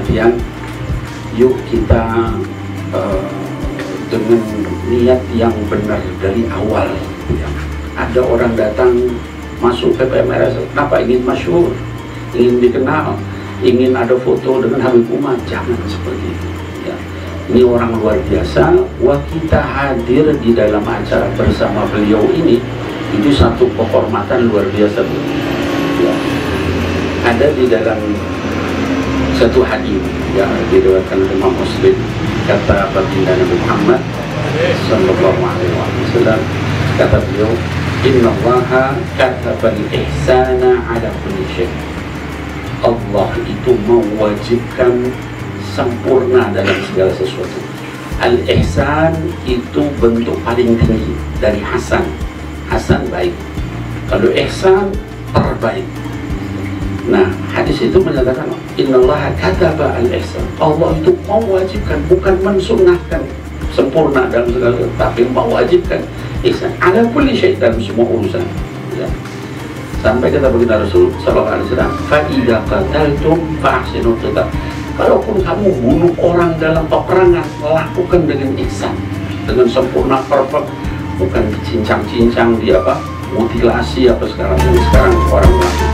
artian yuk kita dengan niat yang benar dari awal ya. Ada orang datang masuk PPMRS, kenapa ingin masyhur, ingin dikenal, ingin ada foto dengan Habib Umar, jangan seperti itu ya. Ini orang luar biasa, wah kita hadir di dalam acara bersama beliau ini, itu satu kehormatan luar biasa ya. Ada di dalam satu hadis yang diriwayatkan oleh Imam Muslim, kata baginda Nabi Muhammad sallallahu alaihi wasallam, kata beliau, innallaha katabal ihsana ala kulli syai. Allah itu mewajibkan sempurna dalam segala sesuatu. Al-ihsan itu bentuk paling tinggi dari hasan. Hasan baik. Kalau ihsan terbaik. Nah, hadis itu menyatakan innallaha kataba al-ihsan. Allah itu mewajibkan, bukan mensunnahkan sempurna dalam segala sesuatu, tapi mewajibkan ihsan ala kulli syai, dalam semua urusan ya. Sampai kata baginda Rasul sallallahu alaihi wasallam, fa idza qataltum fa ahsinu qital. Kalaupun kamu bunuh orang dalam peperangan, lakukan dengan ihsan, dengan sempurna, perfect, bukan dicincang-cincang, di apa, mutilasi apa sekarang orang melakukan.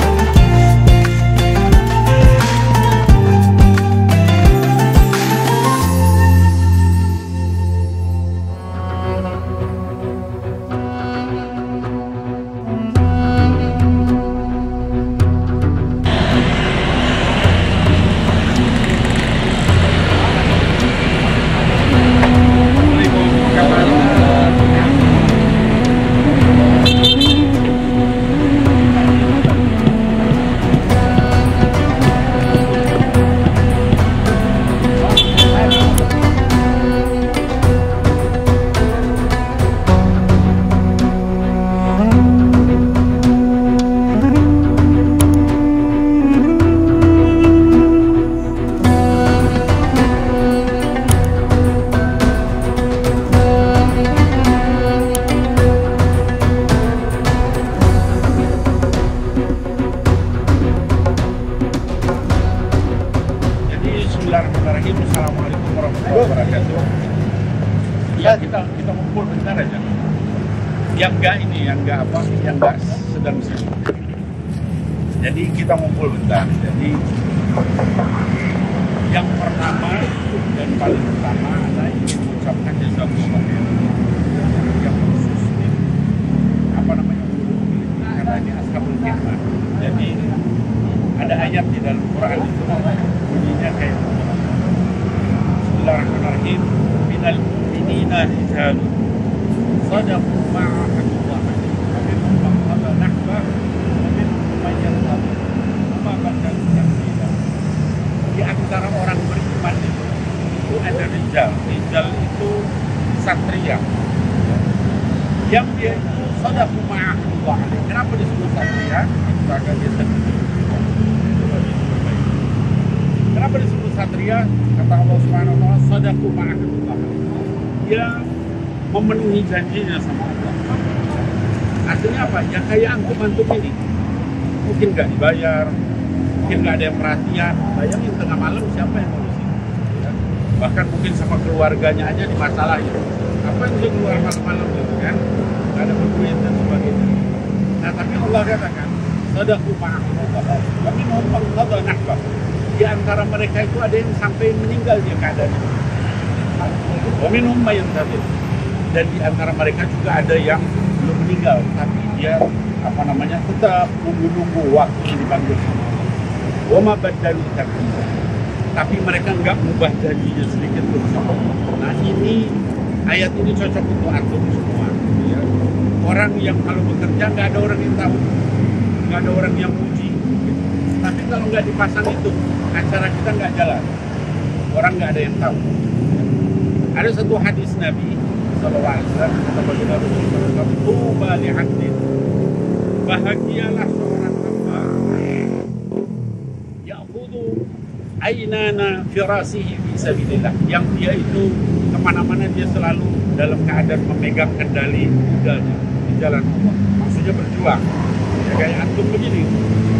Assalamualaikum warahmatullahi wabarakatuh. Ya kita ngumpul bentar aja. Yang enggak sedang sibuk. Jadi kita ngumpul bentar. Jadi yang pertama dan paling utama adalah ingin mengucapkan jazakumullah yang khusus karena ini ashabul hikmah. Jadi ada ayat di dalam Quran itu bunyinya kayak Bismillahirrahmanirrahim, minal mu'minina rijalun sadaqu ma 'ahadullah alaihi wa minhum man qada nahbah wa minhum man yantazir wa ma badalu tabdila. Di antara orang beriman itu ada rijal itu satria yang dia itu sadaqu ma 'ahadullah alaihi. Kenapa disebut satria? Karena dia satria. Kenapa disebut satria? Kata Allah Subhanahu wa taala, sadaqu ma'ahadullah. Dia memenuhi janjinya sama Allah. Artinya apa? Ya kayak antum ini. Mungkin nggak dibayar, mungkin nggak ada yang perhatian. Bayangin tengah malam siapa yang ngurusin? Ya. Bahkan mungkin sama keluarganya aja dimasalahin. Apa yang dia keluar malam-malam gitu kan? Nggak ada berduit dan sebagainya. Nah tapi Allah katakan, sadaqu ma'ahadullah. Kami mau mengqadha nahbah. Di antara mereka itu ada yang sampai meninggal dia keadaannya. Wa minhum may yantazir. Dan di antara mereka juga ada yang belum meninggal, tapi dia tetap menunggu waktu dipanggil sama Allah. Wa ma badalu tabdila. Tapi mereka enggak mengubah janjinya sedikit pun. Nah ini ayat ini cocok untuk antum semua. Ya. Orang yang kalau bekerja nggak ada orang yang tahu, nggak ada orang yang puji. Tapi kalau nggak dipasang itu, acara kita nggak jalan. Orang nggak ada yang tahu. Ada satu hadis Nabi sallallahu alaihi wasallam, kata baginda Rasulullah, "Tuba li 'abdin." Bahagialah seorang hamba ya'khudhu aynana firasihi fi sabilillah, yang dia itu kemana-mana dia selalu dalam keadaan memegang kendali kudanya di jalan Allah. Maksudnya berjuang. Ya kayak antum begini,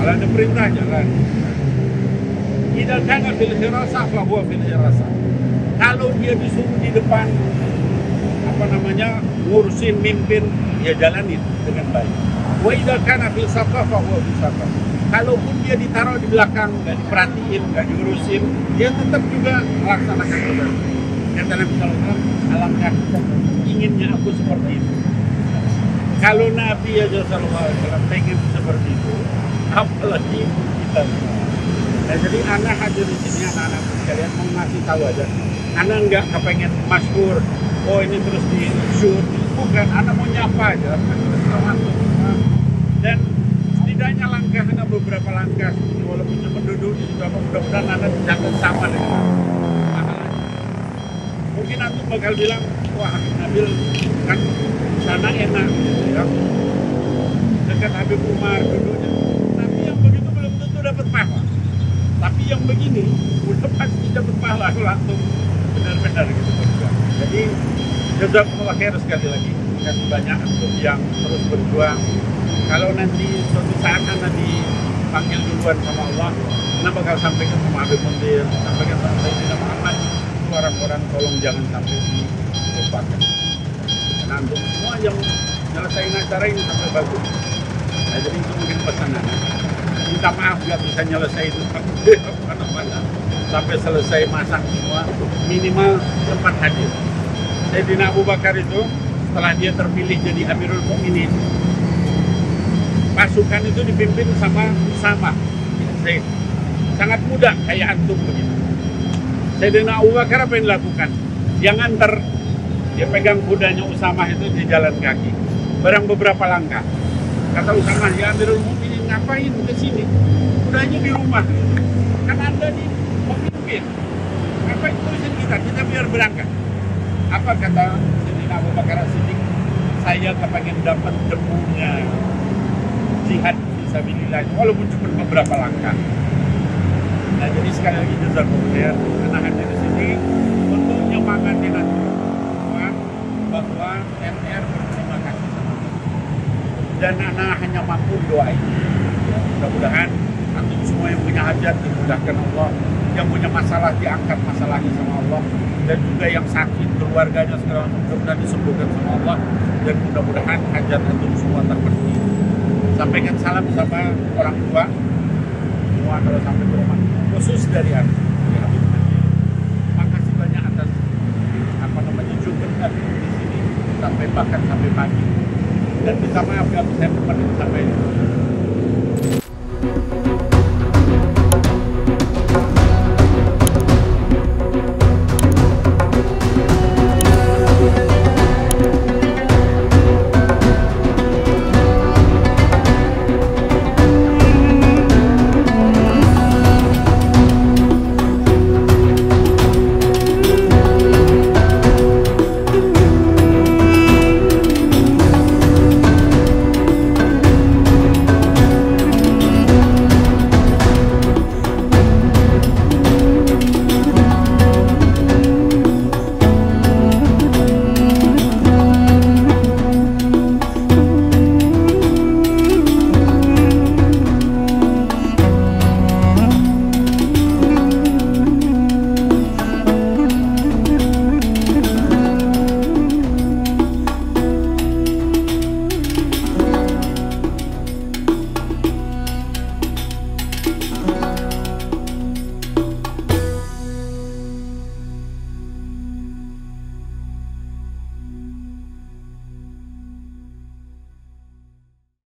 kalau ada perintah jalan. Idza kana fil hirasah fa huwa fil hirasah. Kalau dia disuruh di depan ngurusin, mimpin, ya jalanin dengan baik. Wa idza kana fil saqaf fa huwa fil saqaf. Kalaupun dia ditaruh di belakang, nggak diperhatiin, nggak diurusin, dia tetap juga melaksanakan tugas. Kata Nabi SAW, alangkah inginnya aku seperti itu. Kalau Nabi SAW pengen seperti itu, apalagi kita. Nah, jadi anak hadir di sini, anak-anak sekalian mau ngasih tahu aja. Anak nggak kepengen masyhur, oh ini terus di-shoot. Bukan, anak mau nyapa aja. Dan setidaknya langkah, ada beberapa langkah, walaupun cuma duduk di situ, mudah-mudahan anak jangan sama dengan pahalanya. Mungkin antum bakal bilang, wah Nabil kan sana enak, ya. Dekat Habib Umar duduknya. Tapi yang begitu belum tentu dapat pahala. Tapi yang begini udah pasti dapat pahala langsung benar-benar gitu. Jadi jazakumullah khair sekali lagi. Kasih banyak untuk yang terus berjuang. Kalau nanti suatu saat Anda dipanggil duluan sama Allah, Anda bakal sampaikan sama Habib Mundir, sampaikan sama Sayyidina Muhammad, itu orang-orang tolong jangan sampai dilupakan. Karena untuk semua yang nyelesain acara ini sampai bagus. Nah, jadi itu mungkin pesan Anda. Minta maaf nggak bisa nyelesain sampai selesai masak semua, minimal sempat hadir. Sayyidina Abu Bakar itu setelah dia terpilih jadi Amirul Mukminin, pasukan itu dipimpin sama Usama bin Zaid. Sangat mudah kayak antum begitu. Sayyidina Abu Bakar apa yang dilakukan? Dia nganter, dia pegang kudanya Usama itu di jalan kaki. Barang beberapa langkah. Kata Usama, ya Amirul Mukminin ngapain ke sini? Kudanya di rumah. Kan Anda di pemimpin. Ngapain tulisin kita biar berangkat. Apa kata Sayyidina Abu Bakar As-Siddiq? Saya kepengen dapat debunya jihad fisabilillah, walaupun cuma beberapa langkah. Nah, jadi sekali lagi jazakumullah anak hadir di sini untuk nyemangatin semua bahwa MR berterima kasih sama kita. Dan anak hanya mampu doain. Mudah-mudahan antum semua yang punya hajat dimudahkan Allah, yang punya masalah diangkat masalahnya sama Allah, dan juga yang sakit keluarganya segala macam mudah-mudahan disembuhkan sama Allah, dan mudah-mudahan hajat antum semua terpenuhi. Sampaikan salam sama orang tua semua kalau sampai ke rumah, khusus dari anak. Ya, terima kasih banyak atas jumpa kami di sini sampai bahkan sampai pagi. Dan minta maaf kalau saya sampai